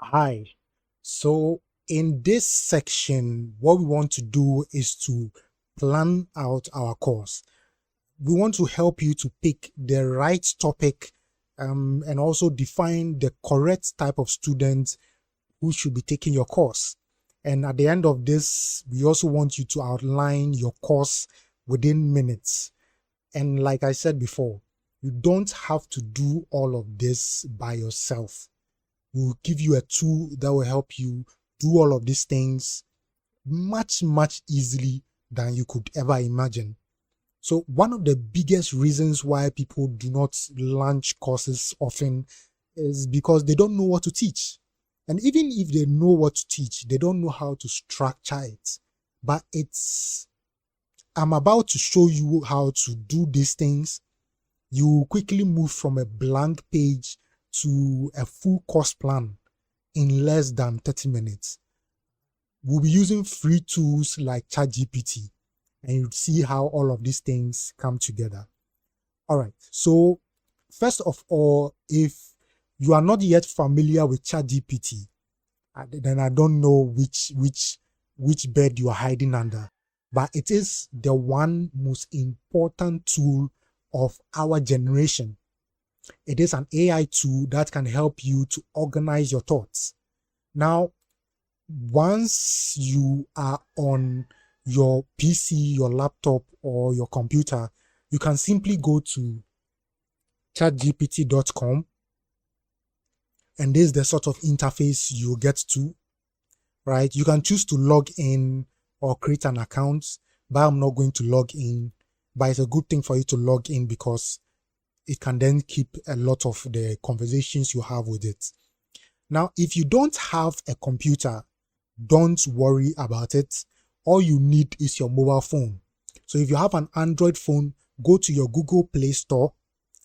Hi. So, in this section, what we want to do is to plan out our course. We want to help you to pick the right topic and also define the correct type of student who should be taking your course. And at the end of this, we also want you to outline your course within minutes. And like I said before, you don't have to do all of this by yourself. We'll give you a tool that will help you do all of these things much easily than you could ever imagine. So one of the biggest reasons why people do not launch courses often is because they don't know what to teach. And even if they know what to teach, they don't know how to structure it. But I'm about to show you how to do these things. You quickly move from a blank page to a full course plan in less than 30 minutes. We'll be using free tools like ChatGPT, and you'll see how all of these things come together. All right. So first of all, if you are not yet familiar with ChatGPT, then I don't know which bed you are hiding under, but it is the one most important tool of our generation. It is an AI tool that can help you to organize your thoughts. Now, once you are on your PC, your laptop, or your computer, you can simply go to chatgpt.com, and this is the sort of interface you get to, right? You can choose to log in or create an account, but I'm not going to log in. But it's a good thing for you to log in because it can then keep a lot of the conversations you have with it. Now, if you don't have a computer, don't worry about it. All you need is your mobile phone. So if you have an Android phone, go to your Google Play Store.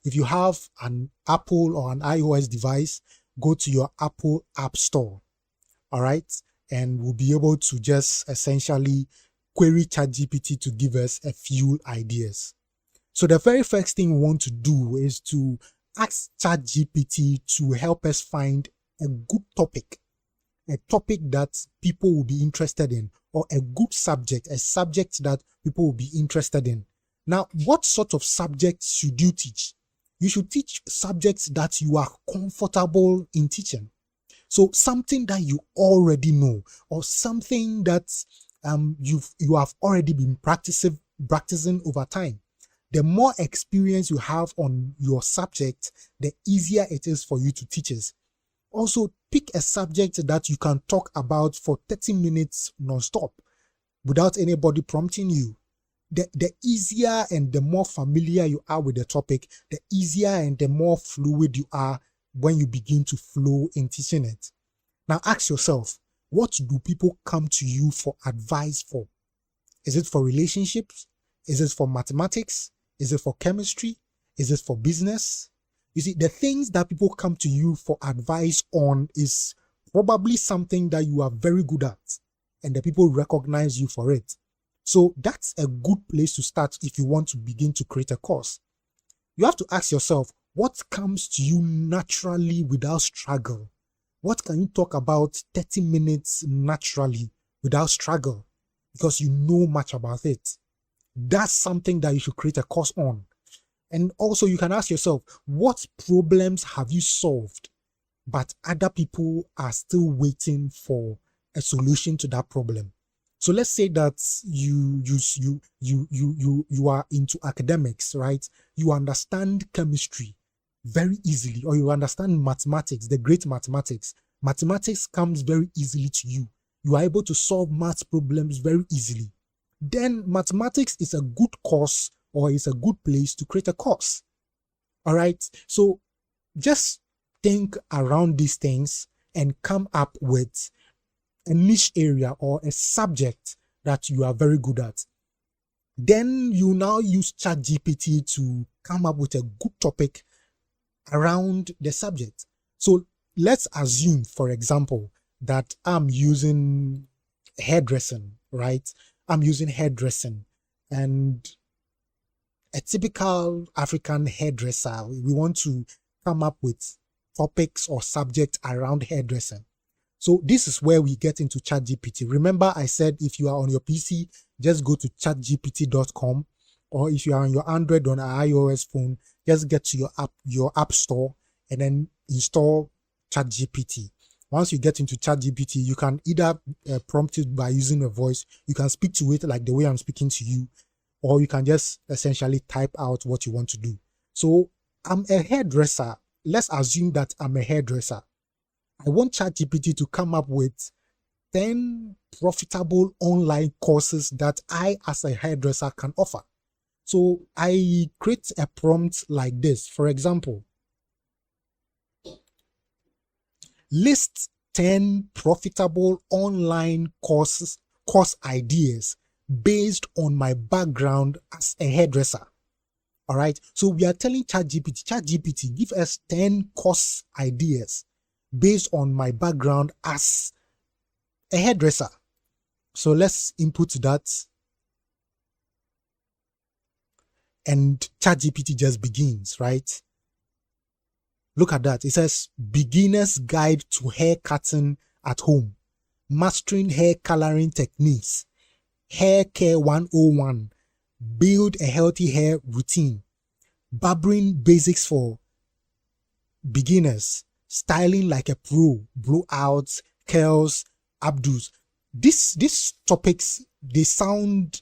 If you have an Apple or an iOS device, go to your Apple App Store. All right. And we'll be able to just essentially query ChatGPT to give us a few ideas. So the very first thing we want to do is to ask ChatGPT to help us find a good topic, a topic that people will be interested in, or a good subject, a subject that people will be interested in. Now, what sort of subjects should you teach? You should teach subjects that you are comfortable in teaching. So something that you already know, or something that you have already been practicing over time. The more experience you have on your subject, the easier it is for you to teach it. Also, pick a subject that you can talk about for 30 minutes non-stop without anybody prompting you. The easier and the more familiar you are with the topic, the easier and the more fluid you are when you begin to flow in teaching it. Now ask yourself, what do people come to you for advice for? Is it for relationships? Is it for mathematics? Is it for chemistry? Is it for business? You see, the things that people come to you for advice on is probably something that you are very good at, and the people recognize you for it. So that's a good place to start if you want to begin to create a course. You have to ask yourself, what comes to you naturally without struggle? What can you talk about 30 minutes naturally without struggle? Because you know much about it. That's something that you should create a course on. And also you can ask yourself, what problems have you solved, but other people are still waiting for a solution to that problem? So let's say that you are into academics, right? You understand chemistry very easily, or you understand mathematics, the great mathematics. Mathematics comes very easily to you. You are able to solve math problems very easily. Then mathematics is a good course, or is a good place to create a course. All right. So just think around these things and come up with a niche area or a subject that you are very good at. Then you now use ChatGPT to come up with a good topic around the subject. So let's assume, for example, that I'm using hairdressing, right? I'm using hairdressing, and a typical African hairdresser, we want to come up with topics or subjects around hairdressing. So this is where we get into ChatGPT. Remember, I said if you are on your PC, just go to chatgpt.com, or if you are on your Android or an iOS phone, just get to your app store and then install ChatGPT. Once you get into ChatGPT, you can either prompt it by using a voice. You can speak to it like the way I'm speaking to you, or you can just essentially type out what you want to do. So I'm a hairdresser. Let's assume that I'm a hairdresser. I want ChatGPT to come up with 10 profitable online courses that I, as a hairdresser, can offer. So I create a prompt like this. For example, list 10 profitable online course ideas based on my background as a hairdresser. All right. So we are telling ChatGPT, give us 10 course ideas based on my background as a hairdresser. So let's input that. And ChatGPT just begins, right? Look at that. It says beginner's guide to hair cutting at home, mastering hair coloring techniques, hair care 101, build a healthy hair routine, barbering basics for beginners, styling like a pro, blowouts, curls, updos. These topics, they sound,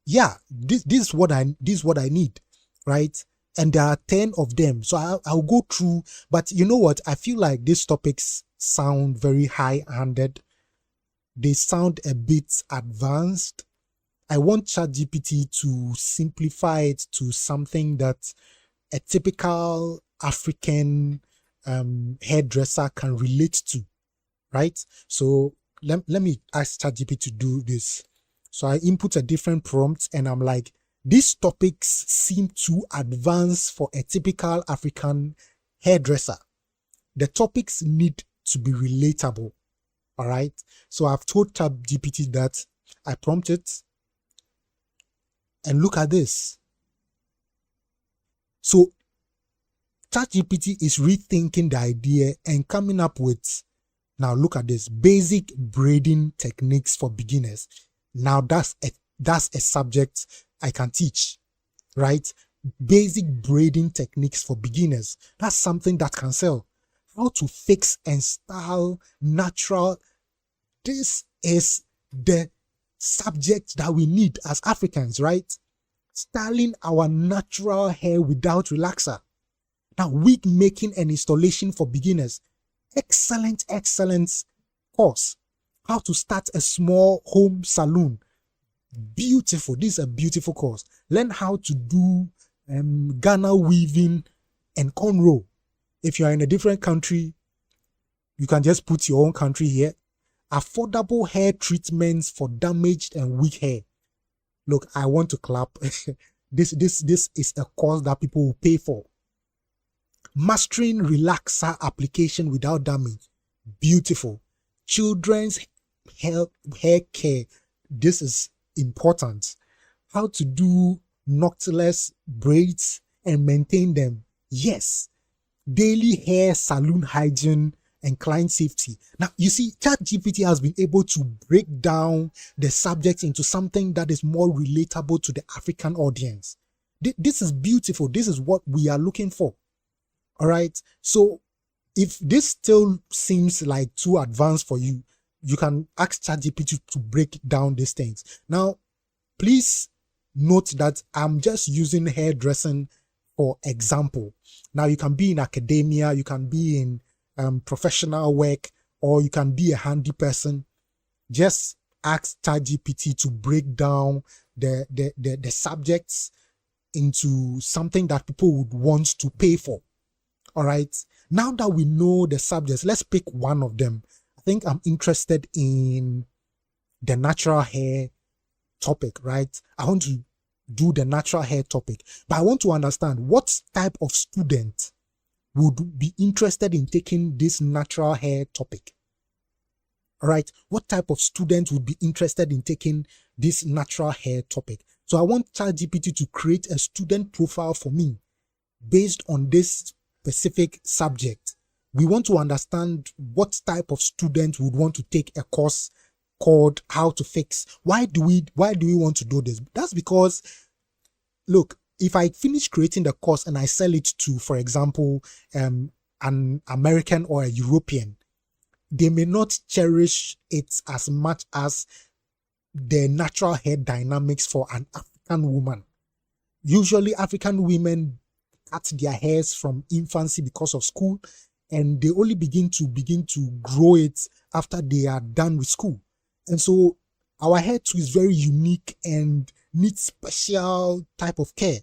yeah, this is what I need, right? And there are 10 of them. So I'll go through, but you know what? I feel like these topics sound very high-handed. They sound a bit advanced. I want ChatGPT to simplify it to something that a typical African hairdresser can relate to, right? So let me ask ChatGPT to do this. So I input a different prompt and I'm like, these topics seem too advanced for a typical African hairdresser. The topics need to be relatable. All right. So I've told ChatGPT that. I prompt it. And look at this. So ChatGPT is rethinking the idea and coming up with, now look at this, basic braiding techniques for beginners. Now that's a subject I can teach, right? Basic braiding techniques for beginners. That's something that can sell. How to fix and style natural. This is the subject that we need as Africans, right? Styling our natural hair without relaxer. Now, wig making and installation for beginners. Excellent course. How to start a small home salon. Beautiful. This is a beautiful course. Learn how to do Ghana weaving and cornrow. If you are in a different country, you can just put your own country here. Affordable hair treatments for damaged and weak hair. Look, I want to clap. This is a course that people will pay for. Mastering relaxer application without damage. Beautiful. Children's hair care. This is important. How to do knotless braids and maintain them. Yes. Daily hair salon hygiene and client safety. Now, you see, ChatGPT has been able to break down the subject into something that is more relatable to the African audience. This is beautiful. This is what we are looking for. All right. So if this still seems like too advanced for you, you can ask ChatGPT to break down these things. Now, please note that I'm just using hairdressing for example. Now, you can be in academia, you can be in professional work, or you can be a handy person. Just ask ChatGPT to break down the subjects into something that people would want to pay for. All right. Now that we know the subjects, let's pick one of them. I think I'm interested in the natural hair topic, right? I want to do the natural hair topic, but I want to understand what type of student would be interested in taking this natural hair topic. All right. What type of student would be interested in taking this natural hair topic? So I want ChatGPT to create a student profile for me based on this specific subject. we want to understand what type of student would want to take a course called how to fix. Why do we want to do this? That's because, look, if I finish creating the course and I sell it to, for example, an American or a European, they may not cherish it as much as the natural hair dynamics for an African woman. Usually African women cut their hairs from infancy because of school, and they only begin to grow it after they are done with school. And so our hair too is very unique and needs special type of care,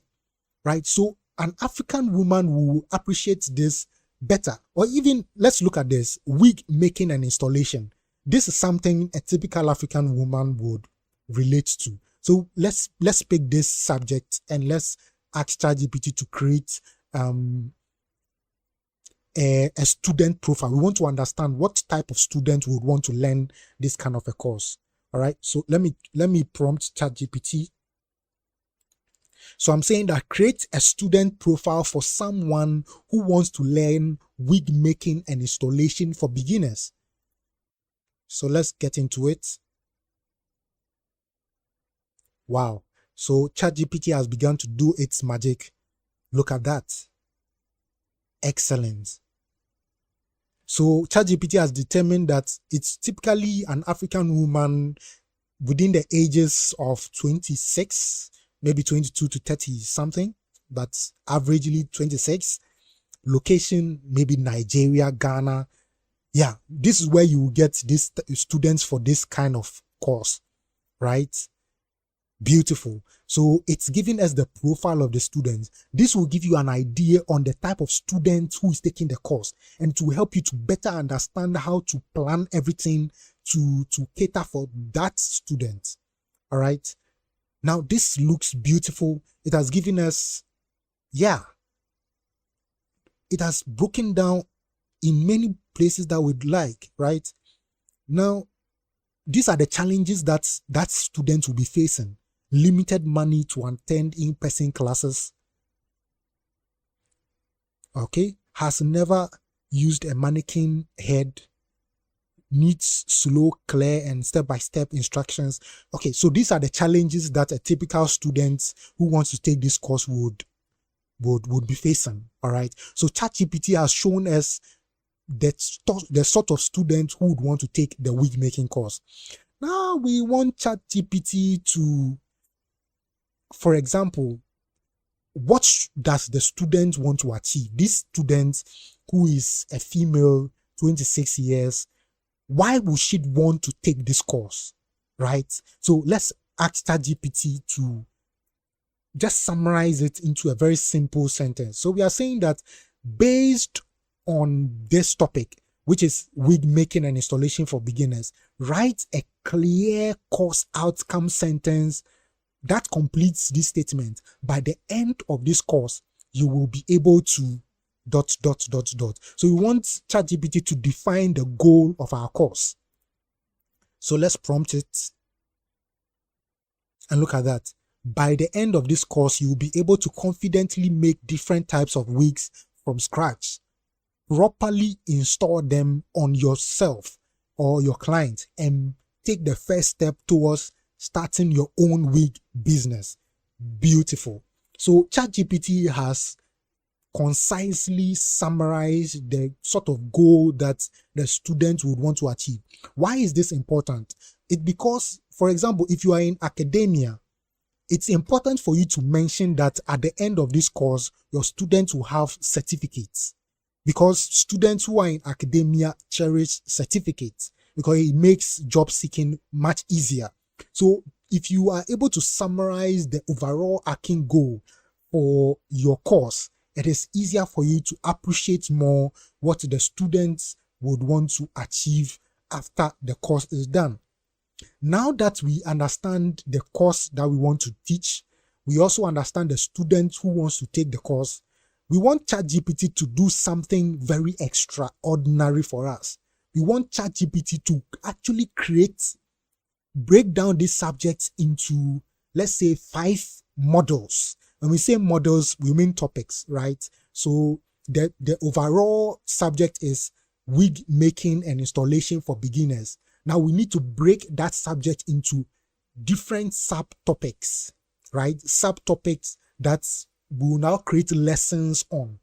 right? So an African woman will appreciate this better. Or even, let's look at this, wig making and installation. This is something a typical African woman would relate to. So let's pick this subject and let's ask ChatGPT to create a student profile. We want to understand what type of student would want to learn this kind of a course. All right. So let me prompt ChatGPT. So I'm saying that create a student profile for someone who wants to learn wig making and installation for beginners. So let's get into it. Wow. So ChatGPT has begun to do its magic. Look at that. Excellent. So ChatGPT has determined that it's typically an African woman within the ages of 26, maybe 22 to 30 something, but averagely 26. Location, maybe Nigeria, Ghana. Yeah, this is where you will get these students for this kind of course, right? Beautiful. So it's giving us the profile of the students. This will give you an idea on the type of student who is taking the course, and to help you to better understand how to plan everything to cater for that student. All right. Now this looks beautiful. It has given us, yeah, it has broken down in many places that we'd like, right? Now, these are the challenges that students will be facing. Limited money to attend in-person classes. Okay. Has never used a mannequin head. Needs slow, clear, and step-by-step instructions. Okay, so these are the challenges that a typical student who wants to take this course would be facing. All right. So ChatGPT has shown us the sort of student who would want to take the wig making course. Now we want ChatGPT to, for example, what does the student want to achieve? This student who is a female, 26 years, why would she want to take this course, right? So let's ask ChatGPT to just summarize it into a very simple sentence. So we are saying that based on this topic, which is wig making and installation for beginners, write a clear course outcome sentence that completes this statement. By the end of this course, you will be able to ... So we want ChatGPT to define the goal of our course. So let's prompt it. And look at that. By the end of this course, you will be able to confidently make different types of wigs from scratch. Properly install them on yourself or your client and take the first step towards starting your own wig business. Beautiful. So ChatGPT has concisely summarized the sort of goal that the student would want to achieve. Why is this important? It's because, for example, if you are in academia, it's important for you to mention that at the end of this course, your students will have certificates, because students who are in academia cherish certificates because it makes job seeking much easier. So if you are able to summarize the overall arcing goal for your course, it is easier for you to appreciate more what the students would want to achieve after the course is done. Now that we understand the course that we want to teach, we also understand the student who wants to take the course. We want ChatGPT to do something very extraordinary for us. We want ChatGPT to actually break down these subjects into, let's say, 5 models. When we say models, we mean topics, right? So the overall subject is wig making and installation for beginners. Now we need to break that subject into different subtopics, right? Subtopics that will now create lessons on.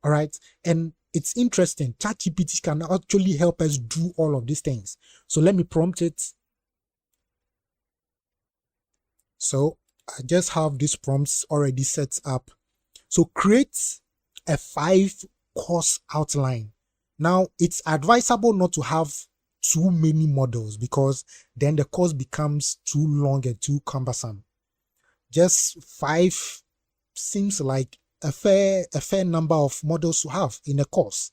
All right. And it's interesting. ChatGPT can actually help us do all of these things. So let me prompt it. So I just have these prompts already set up. So create a 5-course outline. Now it's advisable not to have too many models because then the course becomes too long and too cumbersome. Just 5 seems like a fair number of models to have in a course,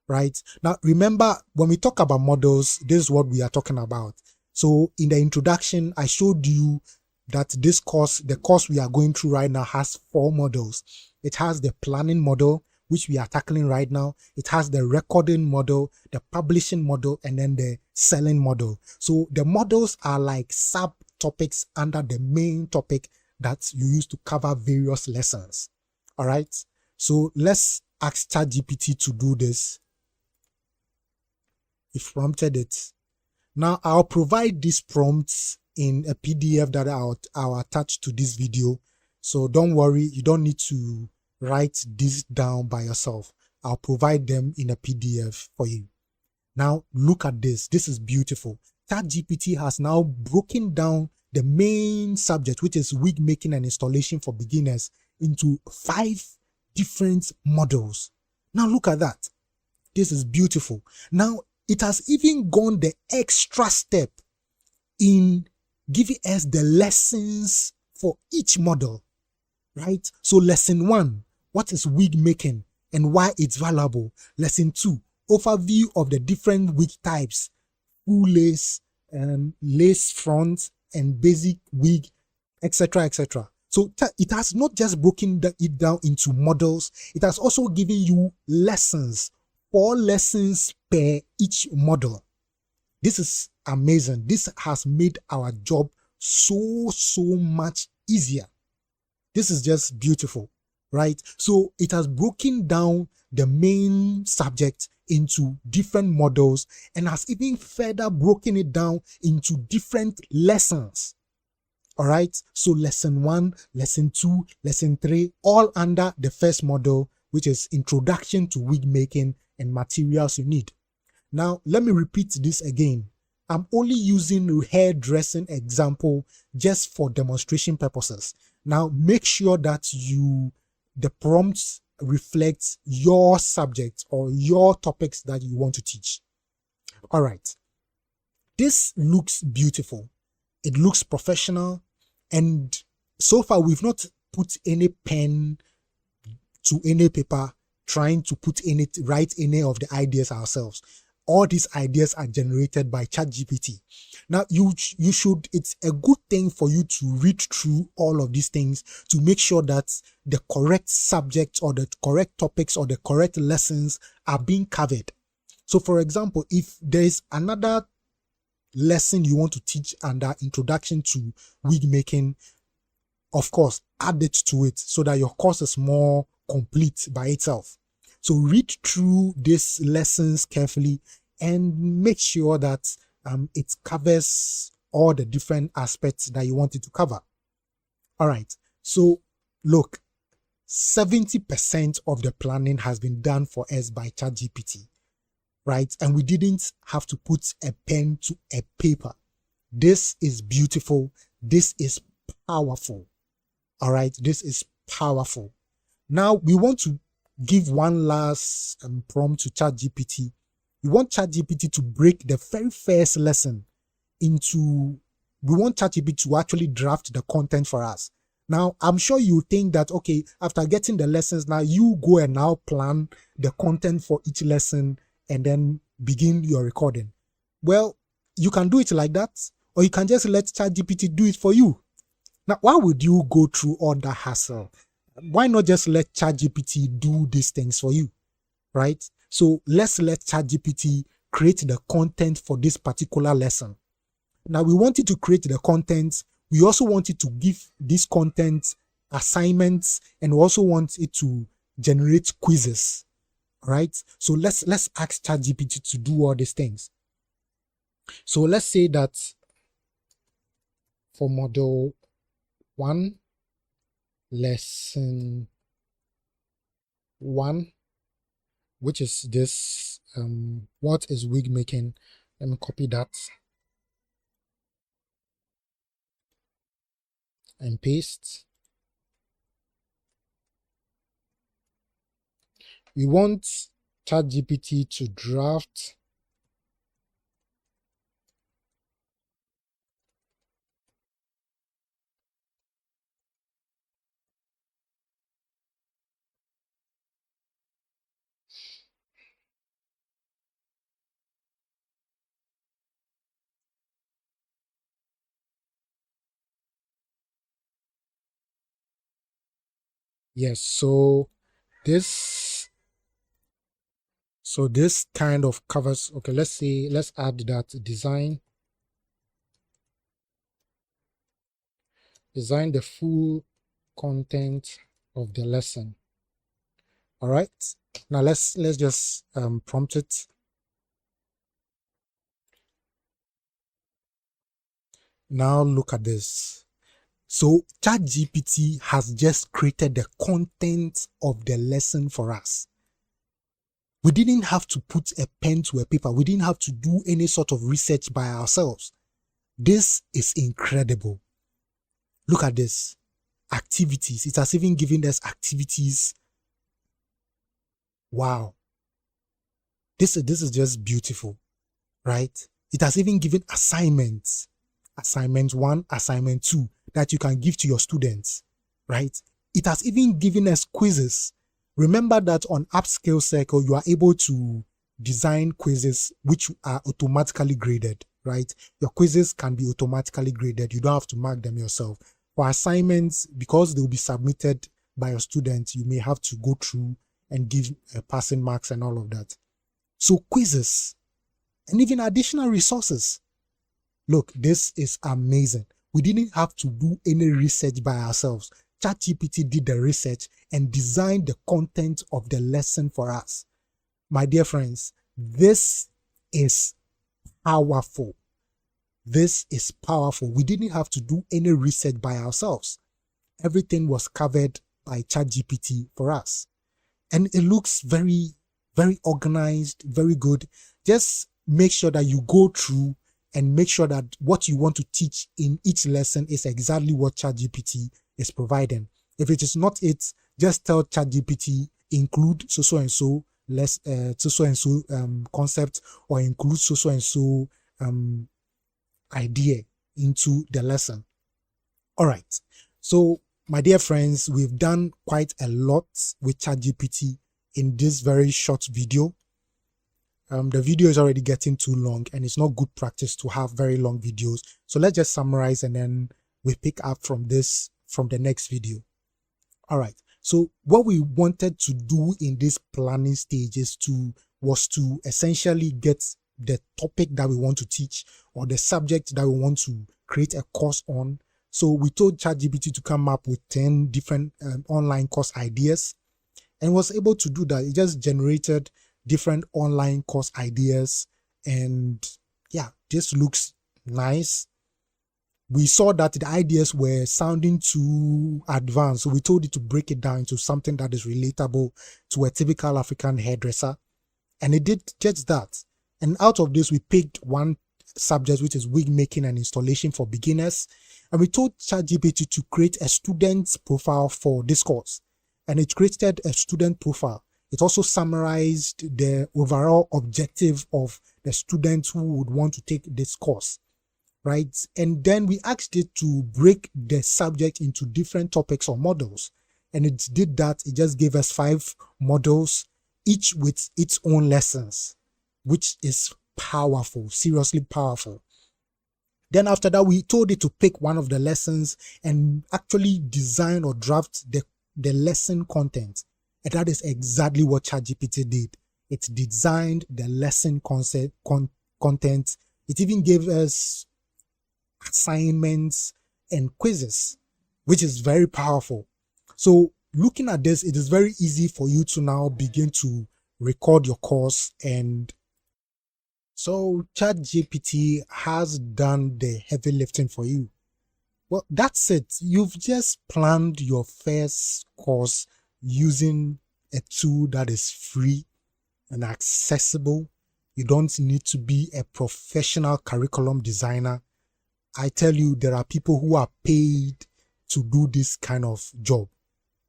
right? Now remember, when we talk about models, this is what we are talking about. So in the introduction, I showed you that this course, the course we are going through right now, has 4 models. It has the planning model, which we are tackling right now. It has the recording model, the publishing model, and then the selling model. So the models are like subtopics under the main topic that you use to cover various lessons. All right. So let's ask ChatGPT to do this. We've prompted it. Now I'll provide these prompts in a PDF that I'll attach to this video. So don't worry, you don't need to write this down by yourself. I'll provide them in a PDF for you. Now look at this. This is beautiful. ChatGPT has now broken down the main subject, which is wig making and installation for beginners, into 5 different models. Now look at that. This is beautiful. Now it has even gone the extra step in giving us the lessons for each model, right? So lesson 1, what is wig making and why it's valuable? Lesson 2, overview of the different wig types, full lace, lace front, and basic wig, etc., etc. So it has not just broken it down into models, it has also given you lessons, 4 lessons per each model. This is amazing. This has made our job so much easier. This is just beautiful, right? So it has broken down the main subject into different models and has even further broken it down into different lessons. All right. So lesson 1, lesson 2, lesson 3, all under the first model, which is introduction to wig making and materials you need. Now, let me repeat this again. I'm only using hairdressing example just for demonstration purposes. Now, make sure that the prompts reflect your subject or your topics that you want to teach. All right. This looks beautiful. It looks professional. And so far, we've not put any pen to any paper trying to write any of the ideas ourselves. All these ideas are generated by ChatGPT. Now, it's a good thing for you to read through all of these things to make sure that the correct subjects or the correct topics or the correct lessons are being covered. So, for example, if there is another lesson you want to teach under introduction to wig making, of course, add it to it so that your course is more complete by itself. So read through these lessons carefully and make sure that it covers all the different aspects that you want it to cover. All right. So look, 70% of the planning has been done for us by ChatGPT, right? And we didn't have to put a pen to a paper. This is beautiful. This is powerful. All right. This is powerful. Now we want to give one last prompt to ChatGPT. We want ChatGPT to break the very first lesson into, we want ChatGPT to actually draft the content for us. Now, I'm sure you think that, okay, after getting the lessons, now you go and now plan the content for each lesson and then begin your recording. Well, you can do it like that, or you can just let ChatGPT do it for you. Now, why would you go through all that hassle? Why not just let ChatGPT do these things for you, right? So let's let ChatGPT create the content for this particular lesson. Now we want it to create the content. We also want it to give this content assignments, and we also want it to generate quizzes. All right. So let's ask ChatGPT to do all these things. So let's say that for model 1, lesson 1, which is this, what is wig making? Let me copy that and paste. We want ChatGPT to draft yes. So this kind of covers, okay, let's add that design the full content of the lesson. All right. Now let's just prompt it. Now look at this. So ChatGPT has just created the content of the lesson for us. We didn't have to put a pen to a paper. We didn't have to do any sort of research by ourselves. This is incredible. Look at this. Activities. It has even given us activities. Wow. This is just beautiful, right? It has even given assignments. Assignment 1, assignment 2 that you can give to your students, right? It has even given us quizzes. Remember that on Upskill Circle, you are able to design quizzes which are automatically graded, right? Your quizzes can be automatically graded. You don't have to mark them yourself. For assignments, because they will be submitted by your students, you may have to go through and give passing marks and all of that. So quizzes and even additional resources. Look, this is amazing. We didn't have to do any research by ourselves. ChatGPT did the research and designed the content of the lesson for us. My dear friends, this is powerful. This is powerful. We didn't have to do any research by ourselves. Everything was covered by ChatGPT for us. And it looks very, very organized, very good. Just make sure that you go through and make sure that what you want to teach in each lesson is exactly what ChatGPT is providing. If it is not it, just tell ChatGPT include so and so concept, or include so and so idea into the lesson. All right. So my dear friends, we've done quite a lot with ChatGPT in this very short video. The video is already getting too long, and it's not good practice to have very long videos. So let's just summarize, and then we pick up from the next video. All right. So what we wanted to do in this planning stage was to essentially get the topic that we want to teach, or the subject that we want to create a course on. So we told ChatGPT to come up with 10 different online course ideas, and was able to do that. It just generated different online course ideas, and yeah, this looks nice. We saw that the ideas were sounding too advanced, so we told it to break it down into something that is relatable to a typical African hairdresser, and it did just that. And out of this, we picked one subject, which is wig making and installation for beginners, and we told ChatGPT to create a student's profile for this course, and it created a student profile. It also summarized the overall objective of the students who would want to take this course, right? And then we asked it to break the subject into different topics or models. And it did that. It just gave us 5 models, each with its own lessons, which is powerful, seriously powerful. Then after that, we told it to pick one of the lessons and actually design or draft the lesson content. And that is exactly what ChatGPT did. It designed the lesson content. It even gave us assignments and quizzes, which is very powerful. So looking at this, it is very easy for you to now begin to record your course. And so ChatGPT has done the heavy lifting for you. Well, that's it. You've just planned your first course using a tool that is free and accessible. You don't need to be a professional curriculum designer. I tell you, there are people who are paid to do this kind of job,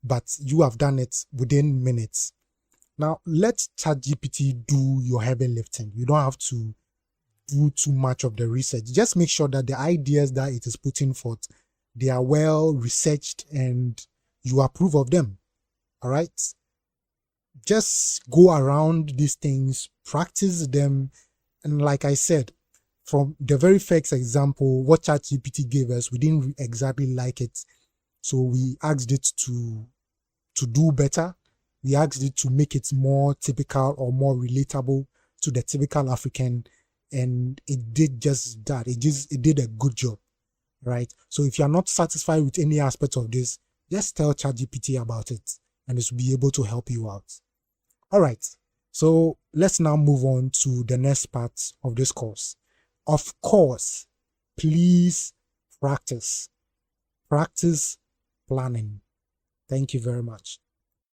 but you have done it within minutes. Now, let ChatGPT do your heavy lifting. You don't have to do too much of the research. Just make sure that the ideas that it is putting forth, they are well researched and you approve of them. All right. Just go around these things, practice them. And like I said, from the very first example, what ChatGPT gave us, we didn't exactly like it. So we asked it to do better. We asked it to make it more typical or more relatable to the typical African. And it did just that. It did a good job, right? So if you're not satisfied with any aspect of this, just tell ChatGPT about it and it will be able to help you out. All right. So let's now move on to the next part of this course. Of course, please practice. Practice planning. Thank you very much.